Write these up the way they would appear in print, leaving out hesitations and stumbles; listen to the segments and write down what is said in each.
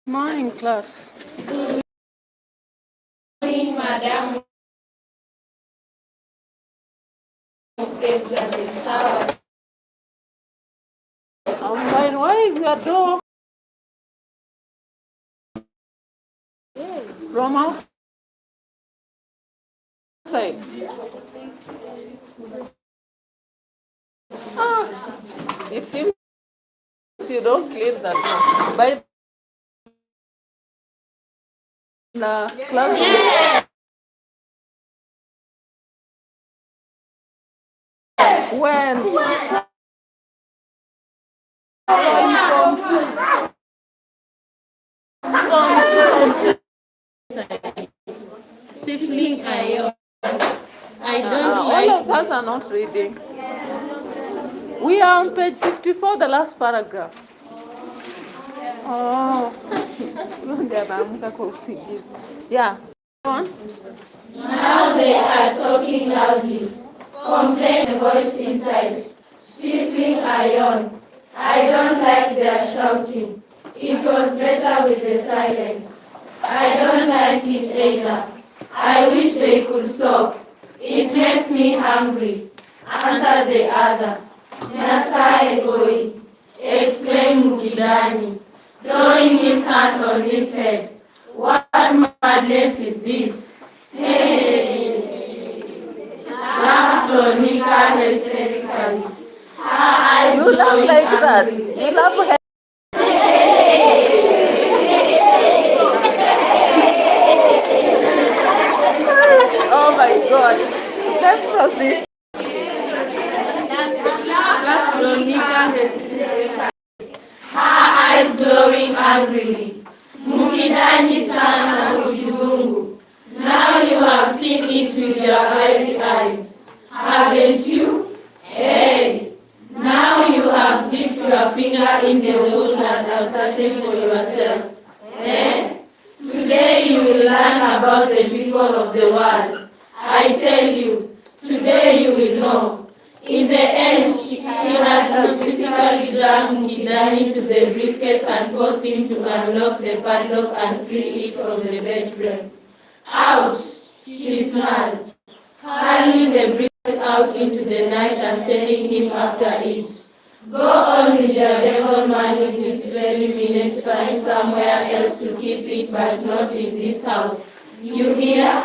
Morning, class. Morning, Madam. I'm fine. Why is your door from outside? It seems you don't clean that door. By the class. When? Stifling iron. I don't All like of us are not reading. We are on page 54, the last paragraph. Oh. Yeah. On. Now they are talking loudly. Complained a voice inside. Stifling iron. I don't like their shouting. It was better with the silence. I don't like it either. I wish they could stop. It makes me hungry. Answered the other. Nasaye going, exclaimed Mugidani, throwing his hat on his head. What madness is this? Hey! Laughed Ronika hysterically. Her eyes You laugh glowing like that. angrily. You laugh. Oh my God. Let's proceed. Laughed Ronika hysterically. Her eyes glowing angrily. Mukidani sana Mukizungu. Now you have seen it with your very eyes, haven't you? Hey, now you have dipped your finger into the hole and ascertained for yourself. Eh? Today you will learn about the people of the world. I tell you, today you will know. In the end, she had to physically drag Mukidani to the briefcase and force him to unlock the padlock and free it from the bed frame. Ouch! She snarled, hurling the briefcase out into the night and sending him after it. Go on with your devil money this very minute, find somewhere else to keep it, but not in this house. You hear?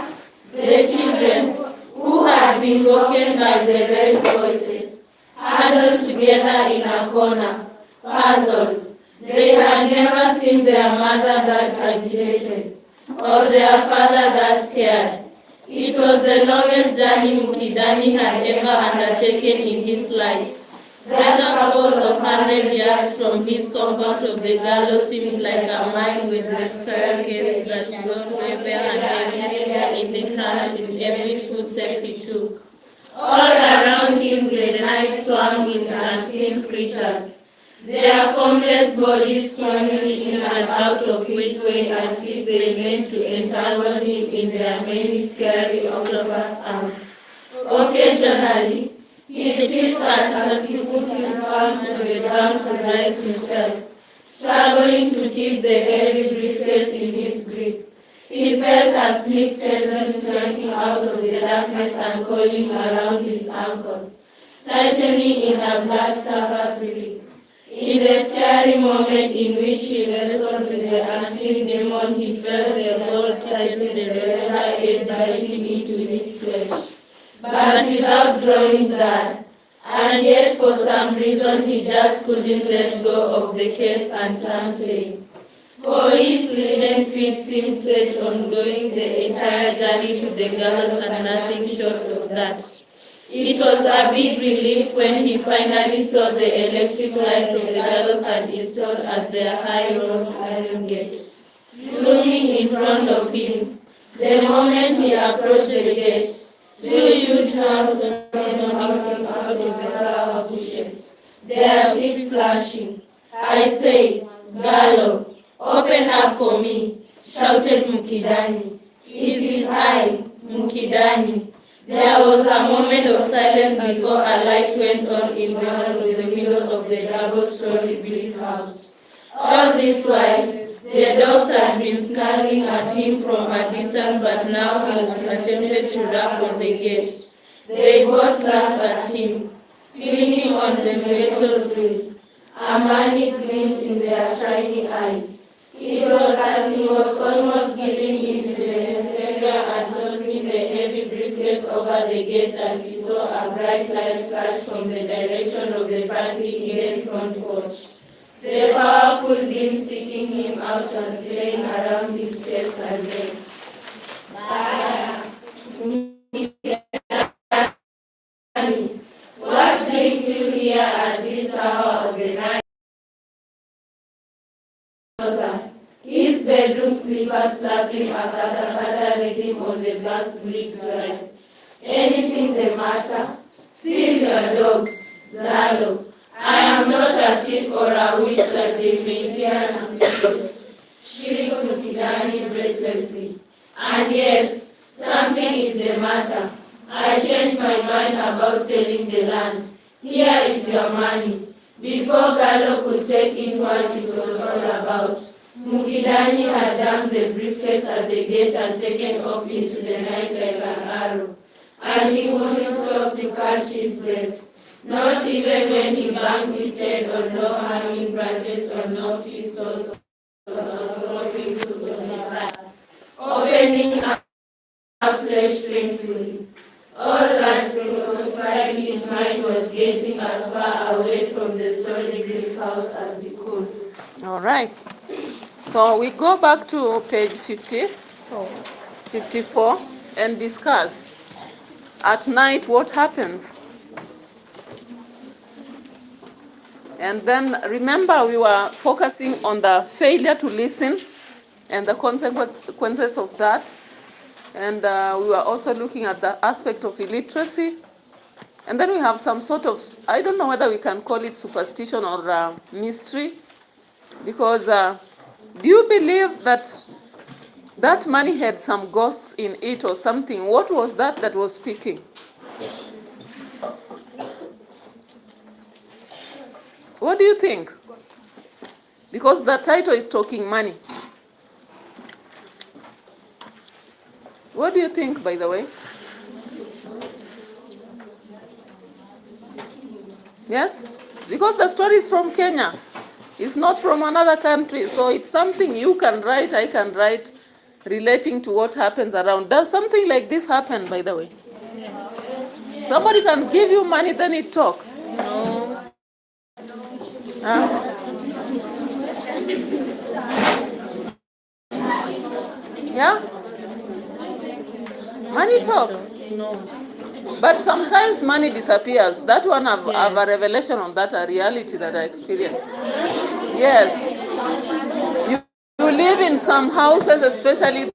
The children, who had been woken by the raised voices, huddled together in a corner, puzzled. They had never seen their mother that agitated, or their father that scared. It was the longest journey Mukidani had ever undertaken in his life. That upward of 100 yards from his compound of the gallows seemed like a mine with the staircase that got heavier and heavier in the hand with every footstep he took. All around him the night swam in unseen creatures, their formless bodies swimming in and out of his way as if they meant to entangle him in their many scary octopus arms. Occasionally, he chipped as he put his palms on the ground to right himself, struggling to keep the heavy briefcase in his grip. He felt a sleek tendrils yanking out of the darkness and coiling around his ankle, tightening in a black circus grip. In the scary moment in which he wrestled with the unseen demon, he felt the gold tighten the razor edge biting into his flesh, but without drawing blood. And yet for some reason he just couldn't let go of the case and turn tail. For his linen feet seemed set on going the entire journey to the gallows and nothing short of that. It was a big relief when he finally saw the electric light from the gallows had installed at their high wrought iron gates, looming in front of him. The moment he approached the gate, two huge hands came running out of the flower bushes, their teeth flashing. I say, Gallo, open up for me, shouted Mukidani. It is I, Mukidani. There was a moment of silence before a light went on in one of the windows of the double-story brick house. All this while, the The dogs had been snarling at him from a distance, but now he has attempted to rap on the gate. They both laughed at him, clicking on the metal grill. A money gleamed in their shiny eyes. It was as he was almost giving into the hysteria and tossing the heavy briefcase over the gate that he saw a bright light flash from the direction of the party-hidden front porch. The powerful beam seeking him out and playing around his chest and legs. What brings you here at this hour of the night? His bedroom slippers slapping a kata rhythm on the black brick drive. Anything the matter? Steal your dogs, Lalo. I am not a thief or a witch like the Median princess, shrieked Mukidani breathlessly. And yes, something is the matter. I changed my mind about selling the land. Here is your money. Before Gallo could take it what it was all about, Mukidani had dumped the briefcase at the gate and taken off into the night like an arrow. And he wouldn't stop to catch his breath. Not even when he banged his head on low-hanging branches or knocked his toes on outcropping roots on the path, opening up flesh painfully. All that preoccupied his mind was getting as far away from the solid brick house as he could. All right. So we go back to page 54 and discuss at night what happens. And then remember, we were focusing on the failure to listen and the consequences of that. And we were also looking at the aspect of illiteracy. And then we have some sort of, I don't know whether we can call it superstition or mystery. Because do you believe that that money had some ghosts in it or something? What was that was speaking? What do you think? Because the title is talking money. What do you think, by the way? Yes? Because the story is from Kenya. It's not from another country. So it's something you can write, I can write, relating to what happens around. Does something like this happen, by the way? Yes. Somebody can give you money, then it talks. No. Yeah? Money talks. No. But sometimes money disappears. That one I have a revelation on that, a reality that I experienced. Yes. You live in some houses, especially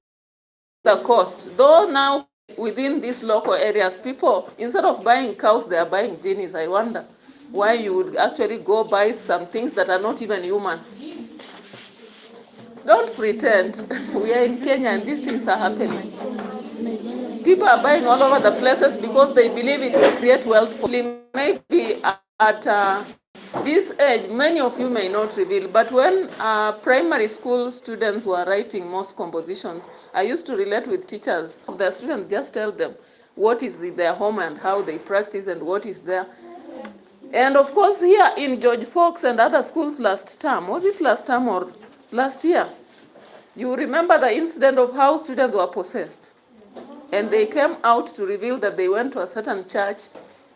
the coast. Though now within these local areas, people, instead of buying cows, they are buying genies. I wonder why you would actually go buy some things that are not even human. Don't pretend. We are in Kenya and these things are happening. People are buying all over the places because they believe it will create wealth for them. Maybe at this age, many of you may not reveal, but when primary school students were writing most compositions, I used to relate with teachers. The students just tell them what is in their home and how they practice and what is there. And of course, here in George Fox and other schools last term, was it last term or last year? You remember the incident of how students were possessed. And they came out to reveal that they went to a certain church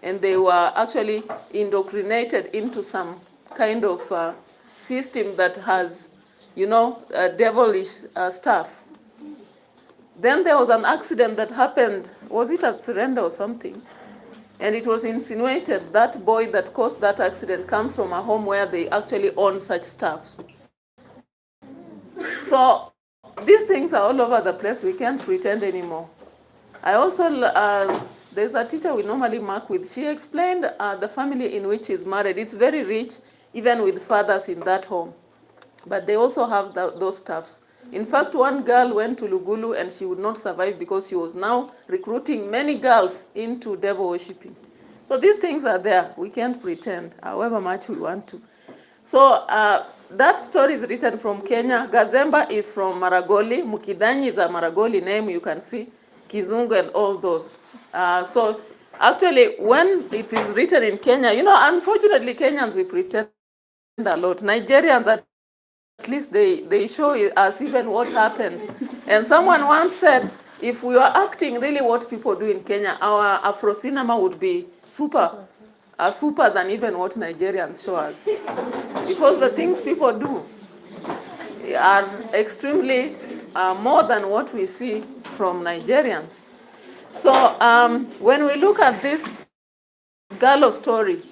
and they were actually indoctrinated into some kind of system that has, devilish stuff. Then there was an accident that happened, was it at Surrender or something? And it was insinuated that boy that caused that accident comes from a home where they actually own such stuff. So these things are all over the place. We can't pretend anymore. I also, there's a teacher we normally mark with. She explained the family in which she's married. It's very rich, even with fathers in that home. But they also have those stuffs. In fact, one girl went to Lugulu and she would not survive because she was now recruiting many girls into devil worshipping. So these things are there. We can't pretend, however much we want to. So that story is written from Kenya. Gazemba is from Maragoli. Mukidanyi is a Maragoli name, you can see. Kizungu and all those. So actually, when it is written in Kenya, unfortunately, Kenyans, we pretend a lot. Nigerians, at least they show us even what happens. And someone once said, if we were acting really what people do in Kenya, our Afro cinema would be super than even what Nigerians show us. Because the things people do are extremely more than what we see from Nigerians. So when we look at this Gallo story,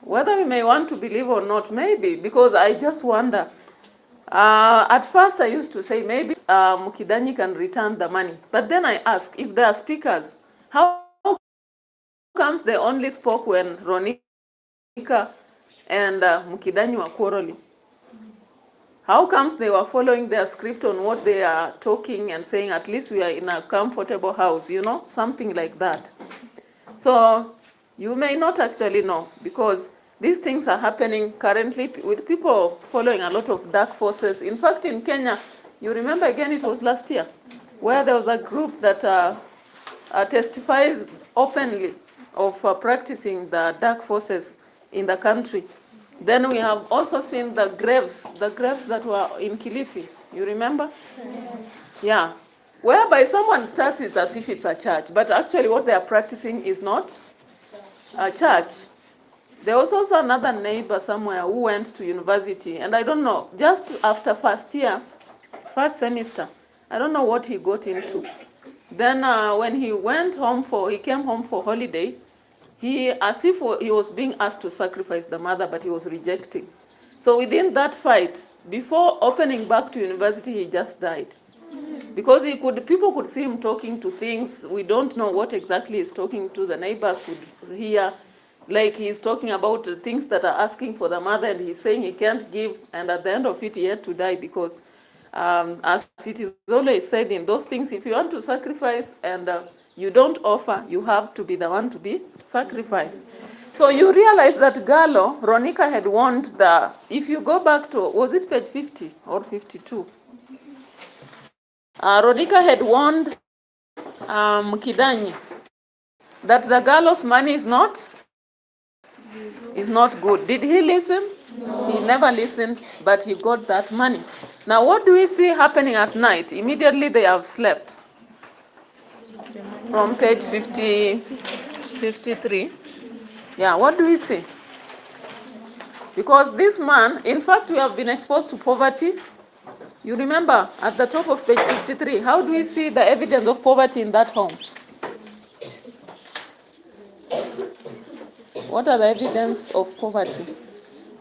whether we may want to believe or not, maybe, because I just wonder. At first I used to say maybe Mukidanyi can return the money. But then I ask, if they are speakers, how comes they only spoke when Ronika and Mukidanyi were quarreling? How comes they were following their script on what they are talking and saying, at least we are in a comfortable house, something like that. So you may not actually know, because these things are happening currently with people following a lot of dark forces. In fact, in Kenya, you remember again, it was last year, where there was a group that testifies openly of practicing the dark forces in the country. Then we have also seen the graves that were in Kilifi. You remember? Yes. Yeah. Whereby someone starts it as if it's a church, but actually what they are practicing is not a church. There was also another neighbor somewhere who went to university, and I don't know, just after first semester, I don't know what he got into. Then when he came home for holiday, as if he was being asked to sacrifice the mother, but he was rejecting. So within that fight, before opening back to university, he just died. Because people could see him talking to things. We don't know what exactly he's talking to. The neighbors could hear, like he's talking about things that are asking for the mother, and he's saying he can't give, and at the end of it, he had to die because, as it is always said in those things, if you want to sacrifice and you don't offer, you have to be the one to be sacrificed. So you realize that Gallo, Ronika had warned if you go back to, was it page 50 or 52? Ronika had warned Mukidanyi that the Gallo's money is not good. Did he listen? No. He never listened, but he got that money. Now what do we see happening at night? Immediately they have slept. From page 53. Yeah, what do we see? Because this man, in fact, we have been exposed to poverty. You remember at the top of page 53, how do we see the evidence of poverty in that home? What are the evidence of poverty?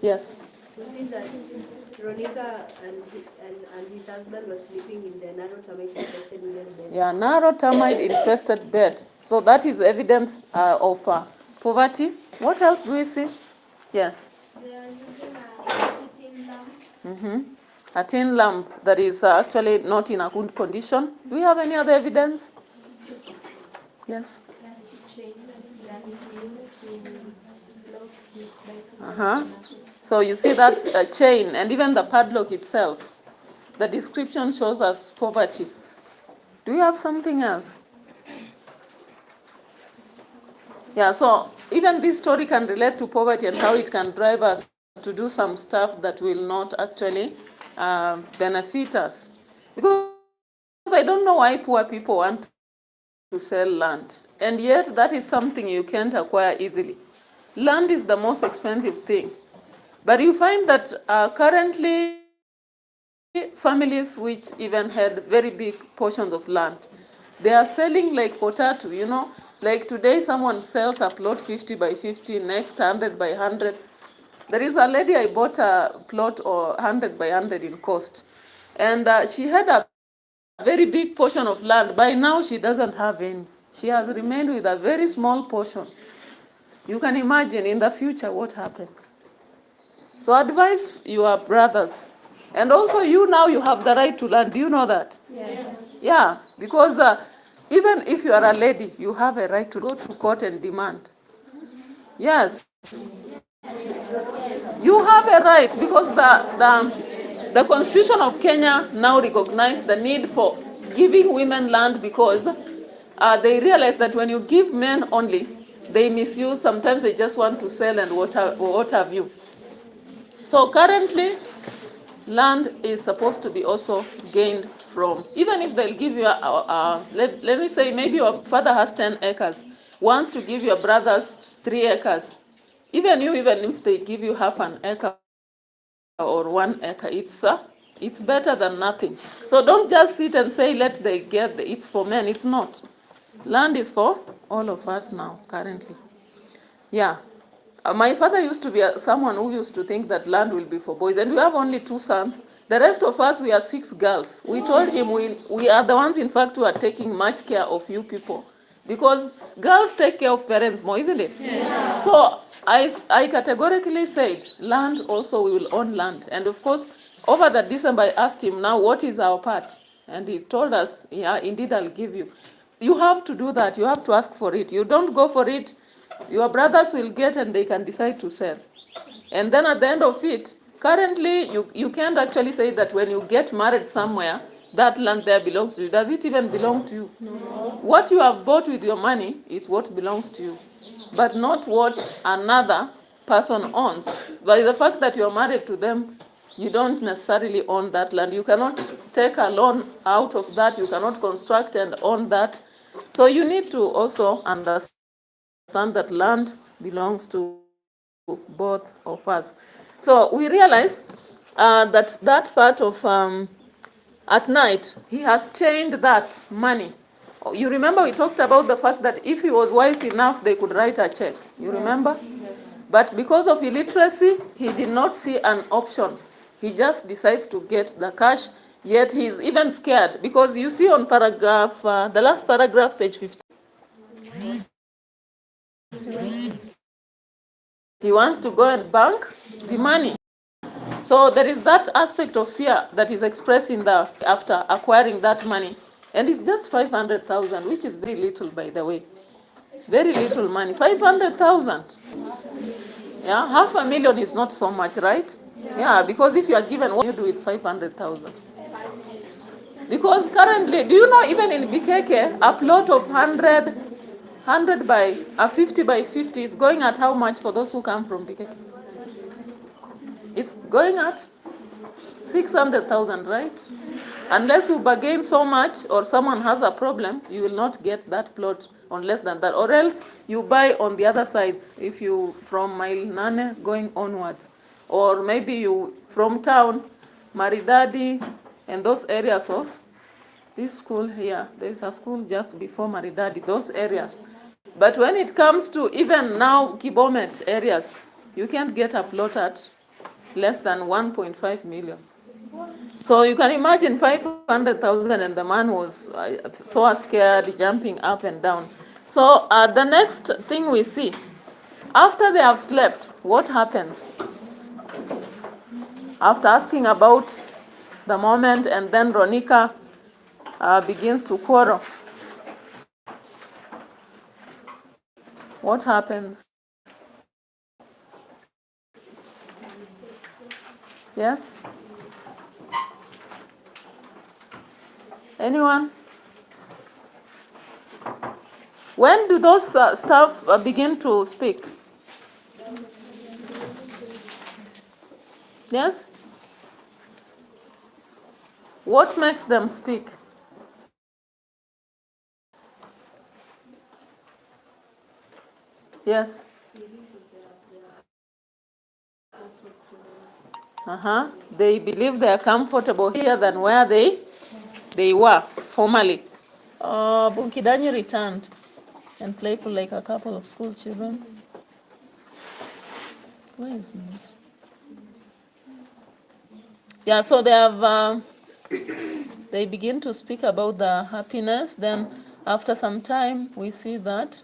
Yes. We see that Ronika and his husband were sleeping in the narrow termite infested bed. Yeah, narrow termite infested bed. So that is evidence of poverty. What else do we see? Yes. They are using a tin lamp. A tin lamp that is actually not in a good condition. Do we have any other evidence? Yes. So you see that's a chain, and even the padlock itself. The description shows us poverty. Do you have something else? Yeah, so even this story can relate to poverty and how it can drive us to do some stuff that will not actually benefit us. Because I don't know why poor people want to sell land. And yet that is something you can't acquire easily. Land is the most expensive thing. But you find that currently families which even had very big portions of land, they are selling like potato, Like today someone sells a plot 50 by 50, next 100 by 100. There is a lady I bought a plot or 100 by 100 in Coast. And she had a very big portion of land. By now she doesn't have any. She has remained with a very small portion. You can imagine in the future what happens. So advise your brothers. And also you have the right to land. Do you know that? Yes. Yeah, because even if you are a lady, you have a right to go to court and demand. Yes. You have a right because the Constitution of Kenya now recognizes the need for giving women land because they realize that when you give men only, they misuse. Sometimes they just want to sell and what have you. So currently, land is supposed to be also gained from, even if they'll give you, let me say, maybe your father has 10 acres, wants to give your brothers 3 acres. Even if they give you half an acre or 1 acre, it's better than nothing. So don't just sit and say, let they get, it's for men. It's not. Land is for all of us now, currently. Yeah. My father used to be someone who used to think that land will be for boys, and we have only 2 sons. The rest of us, we are 6 girls. We told him we are the ones, in fact, who are taking much care of you people. Because girls take care of parents more, isn't it? Yes. So I categorically said, land also, we will own land. And of course, over the December, I asked him, now what is our part? And he told us, yeah, indeed, I'll give you. You have to do that. You have to ask for it. You don't go for it, your brothers will get and they can decide to sell. And then at the end of it, currently, you can't actually say that when you get married somewhere, that land there belongs to you. Does it even belong to you? No. What you have bought with your money is what belongs to you, but not what another person owns. By the fact that you're married to them, you don't necessarily own that land. You cannot take a loan out of that. You cannot construct and own that. So you need to also understand that land belongs to both of us. So we realize that part of at night, he has chained that money. You remember we talked about the fact that if he was wise enough, they could write a check. You remember? Yes. But because of illiteracy, he did not see an option. He just decides to get the cash, yet he's even scared. Because you see on paragraph, the last paragraph, page 15, he wants to go and bank the money. So there is that aspect of fear that is expressed in the after acquiring that money. And it's just 500,000, which is very little, by the way. Very little money. 500,000. Yeah, 500,000 is not so much, right? Yeah, because if you are given, what do you do with 500,000? Because currently, do you know, even in BKK, a plot of 100 by 50 by 50 is going at how much for those who come from BKK? It's going at 600,000, right? Unless you bargain so much or someone has a problem, you will not get that plot on less than that. Or else you buy on the other sides, if you from Mile Nane going onwards. Or maybe you from town, Maridadi, and those areas of this school here. There's a school just before Maridadi, those areas. But when it comes to even now Kibomet areas, you can't get a plot at less than 1.5 million. So you can imagine 500,000 and the man was so scared, jumping up and down. So the next thing we see, after they have slept, what happens? After asking about the moment, and then Ronika begins to quarrel. What happens? Yes? Anyone? When do those staff begin to speak? Yes? What makes them speak? Yes? They believe they are comfortable here than where they were formerly. Bunkidanyi returned and playful like a couple of school children. Where is this? Yeah, so they have they begin to speak about the happiness. Then after some time, we see that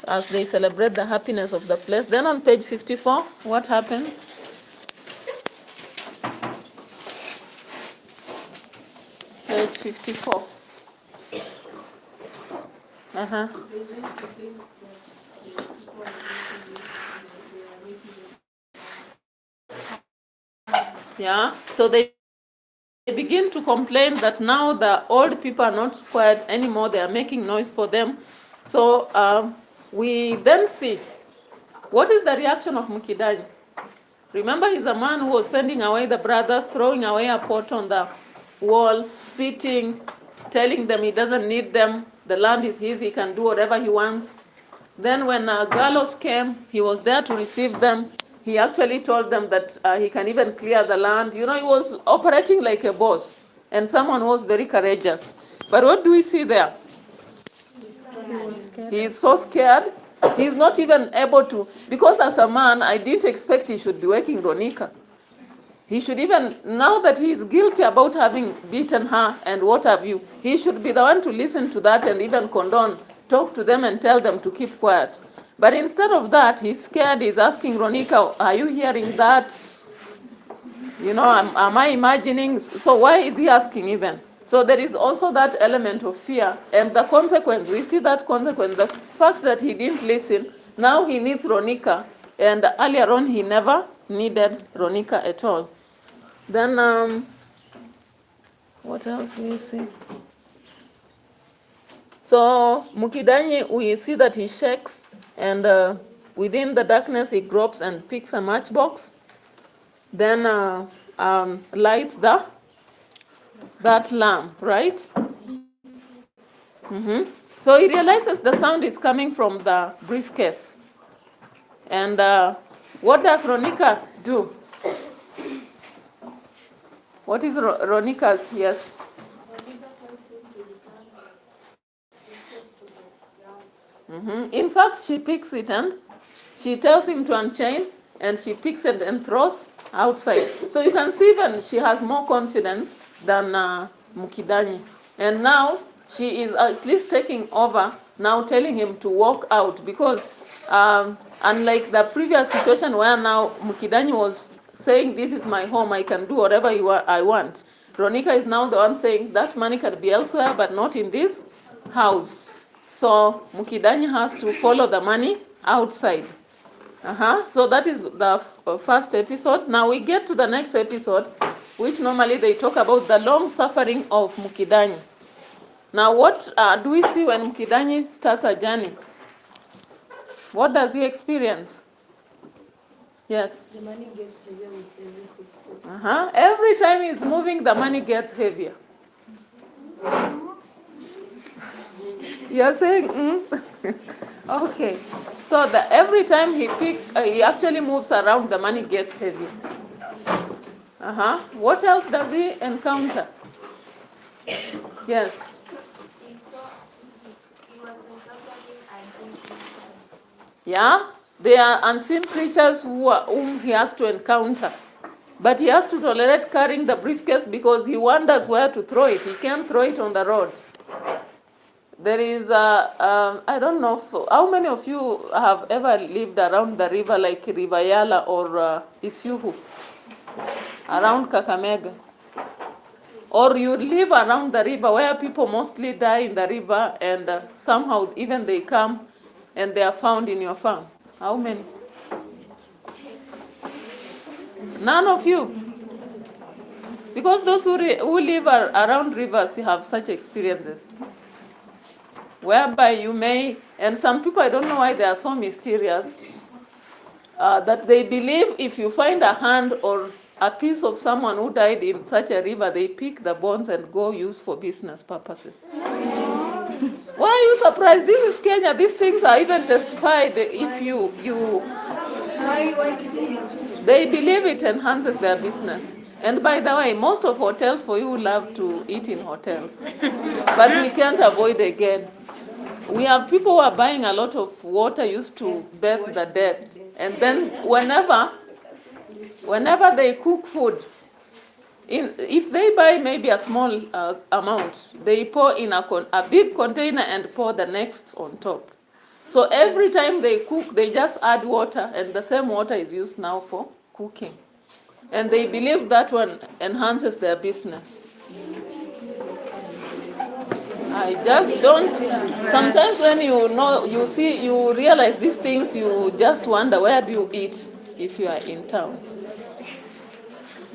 as they celebrate the happiness of the place. Then on page 54, what happens? Page 54. Uh-huh. Yeah, so they begin to complain that now the old people are not quiet anymore, they are making noise for them. So we then see, what is the reaction of Mukidani? Remember, he's a man who was sending away the brothers, throwing away a pot on the wall, spitting, telling them he doesn't need them, the land is his, he can do whatever he wants. Then when Gallos came, he was there to receive them. He actually told them that he can even clear the land. You know, he was operating like a boss, and someone who was very courageous. But what do we see there? He is so scared. He's not even able to, because as a man, I didn't expect he should be waking Ronika. He should even, now that he is guilty about having beaten her and what have you, he should be the one to listen to that and even condone, talk to them and tell them to keep quiet. But instead of that, he's scared, he's asking Ronika, are you hearing that? You know, am I imagining? So why is he asking even? So there is also that element of fear, and the consequence, we see that consequence, the fact that he didn't listen, now he needs Ronika, and earlier on he never needed Ronika at all. Then, what else do we see? So Mukidani, we see that he shakes, and within the darkness he gropes and picks a matchbox, then lights that lamp, right? So he realizes the sound is coming from the briefcase. And what does Ronika do? What is Ronika's? Yes. In fact, she picks it and she tells him to unchain, and she picks it and throws outside. So you can see even she has more confidence than Mukidani. And now she is at least taking over, now telling him to walk out, because unlike the previous situation where now Mukidani was saying, this is my home, I can do whatever I want. Ronika is now the one saying that money can be elsewhere, but not in this house. So Mukidani has to follow the money outside. So that is the first episode. Now we get to the next episode, which normally they talk about the long suffering of Mukidani. Now what do we see when Mukidani starts a journey? What does he experience? Yes. The money gets heavier with every footstep. Every time he's moving, the money gets heavier. You're saying, Okay. So every time he actually moves around, the money gets heavier. What else does he encounter? Yes. He was encountering unseen creatures. Yeah, they are unseen creatures whom he has to encounter. But he has to tolerate carrying the briefcase because he wonders where to throw it. He can't throw it on the road. There is, I don't know, how many of you have ever lived around the river like River Yala or Isyuhu, around Kakamega? Or you live around the river where people mostly die in the river, and somehow even they come and they are found in your farm. How many? None of you. Because those who live around rivers have such experiences, whereby you may, and some people, I don't know why they are so mysterious, that they believe if you find a hand or a piece of someone who died in such a river, they pick the bones and go use for business purposes. Why are you surprised? This is Kenya. These things are even testified. If they believe it enhances their business. And by the way, most of hotels for you love to eat in hotels. But we can't avoid again. We have people who are buying a lot of water used to bathe the dead. And then whenever they cook food, if they buy maybe a small amount, they pour in a big container and pour the next on top. So every time they cook, they just add water, and the same water is used now for cooking. And they believe that one enhances their business. I just don't. Sometimes when you know, you realize these things, you just wonder where do you eat if you are in town.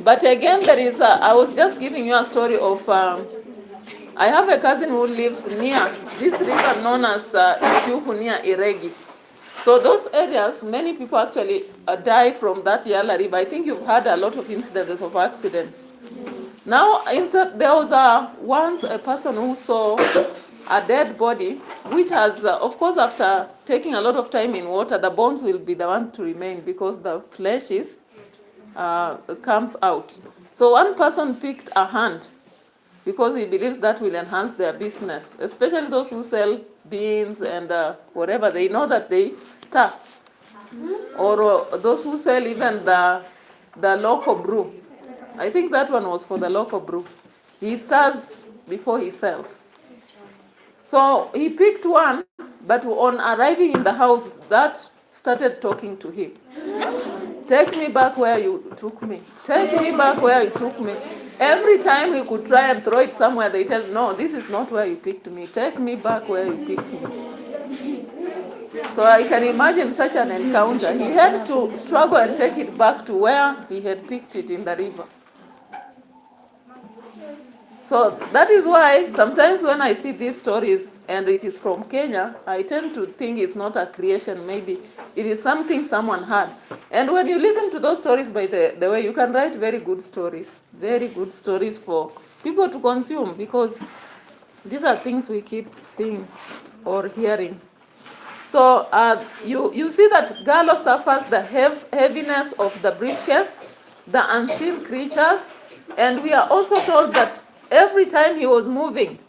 But again, I was just giving you a story of, I have a cousin who lives near this river known as Isiuhu near Iregi. So those areas, many people actually die from that Yala River. I think you've had a lot of incidents of accidents. Now, there was once a person who saw a dead body, which has, of course, after taking a lot of time in water, the bones will be the one to remain because the flesh comes out. So one person picked a hand because he believes that will enhance their business, especially those who sell beans and whatever. They know that they stir. Or those who sell even the local brew. I think that one was for the local brew. He stirs before he sells. So he picked one, but on arriving in the house, that started talking to him. Take me back where you took me. Take me back where you took me. Every time he could try and throw it somewhere, they tell, no, this is not where you picked me. Take me back where you picked me. So I can imagine such an encounter. He had to struggle and take it back to where he had picked it in the river. So that is why sometimes when I see these stories and it is from Kenya, I tend to think it's not a creation, maybe it is something someone had. And when you listen to those stories, by the way, you can write very good stories for people to consume, because these are things we keep seeing or hearing. So you see that Gallo suffers the heaviness of the briefcase, the unseen creatures, and we are also told that every time he was moving,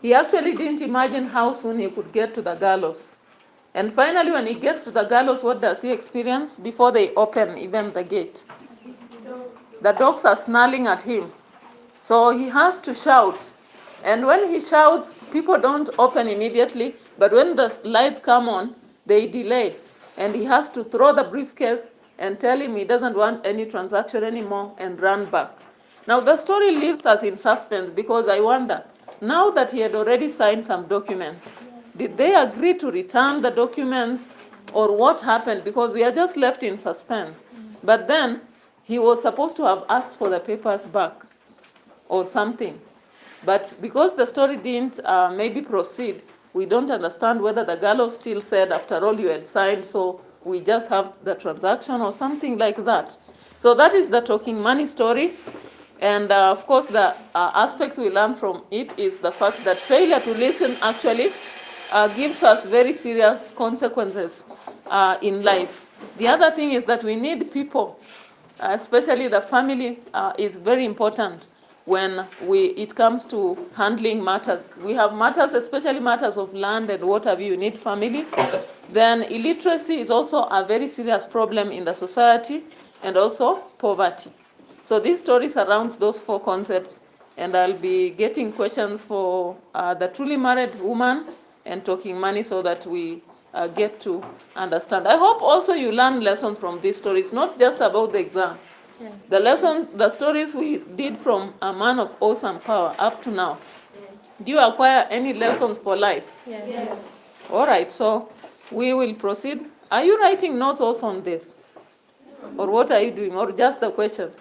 he actually didn't imagine how soon he could get to the gallows. And finally, when he gets to the gallows, what does he experience? Before they open even the gate, the dogs are snarling at him. So he has to shout. And when he shouts, people don't open immediately, but when the lights come on, they delay. And he has to throw the briefcase and tell him he doesn't want any transaction anymore and run back. Now the story leaves us in suspense, because I wonder, now that he had already signed some documents, did they agree to return the documents, or what happened? Because we are just left in suspense. But then he was supposed to have asked for the papers back or something. But because the story didn't maybe proceed, we don't understand whether the gallows still said, after all, you had signed, so we just have the transaction or something like that. So that is the talking money story. And of course, the aspect we learn from it is the fact that failure to listen actually gives us very serious consequences in life. The other thing is that we need people, especially the family is very important when it comes to handling matters. We have matters, especially matters of land and what have you, you need family. Then illiteracy is also a very serious problem in the society, and also poverty. So this story surrounds those four concepts, and I'll be getting questions for the truly married woman and talking money, so that we get to understand. I hope also you learn lessons from these stories, not just about the exam. Yes. The lessons, the stories we did from a man of awesome power up to now. Yes. Do you acquire any lessons for life? Yes. Yes. All right, so we will proceed. Are you writing notes also on this? Or what are you doing? Or just the questions?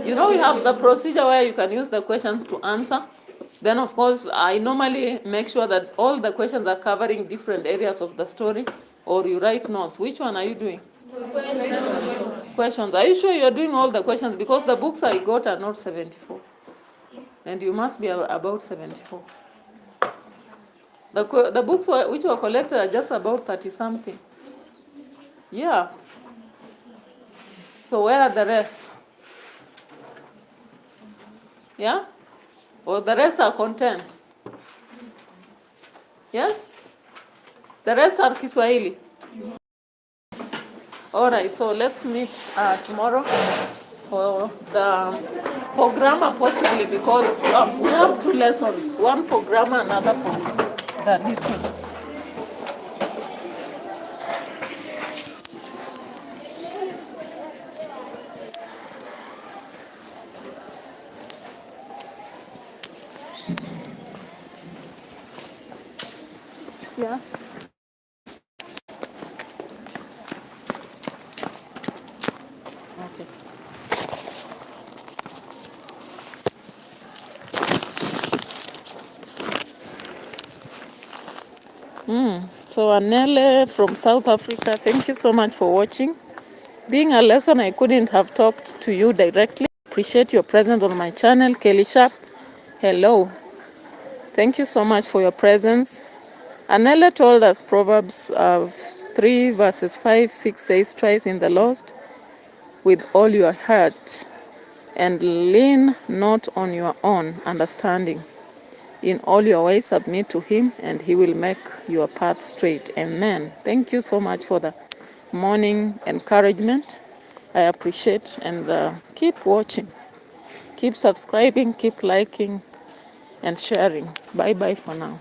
You know, we have the procedure where you can use the questions to answer. Then, of course, I normally make sure that all the questions are covering different areas of the story, or you write notes. Which one are you doing? Questions. Are you sure you're doing all the questions? Because the books I got are not 74. And you must be about 74. The books which were collected are just about 30-something. Yeah. So where are the rest? Yeah? Or the rest are content? Yes? The rest are Kiswahili. All right, so let's meet tomorrow for the programmer, possibly, because we have two lessons, one programmer, another for the literature. So Anele from South Africa, thank you so much for watching. Being a lesson, I couldn't have talked to you directly. Appreciate your presence on my channel. Kelly Sharp, hello. Thank you so much for your presence. Anele told us Proverbs 3 verses 5, 6 says, trust in the Lord with all your heart and lean not on your own understanding. In all your ways submit to him and he will make your path straight. Amen. Thank you so much for the morning encouragement. I appreciate, and keep watching. Keep subscribing, keep liking and sharing. Bye bye for now.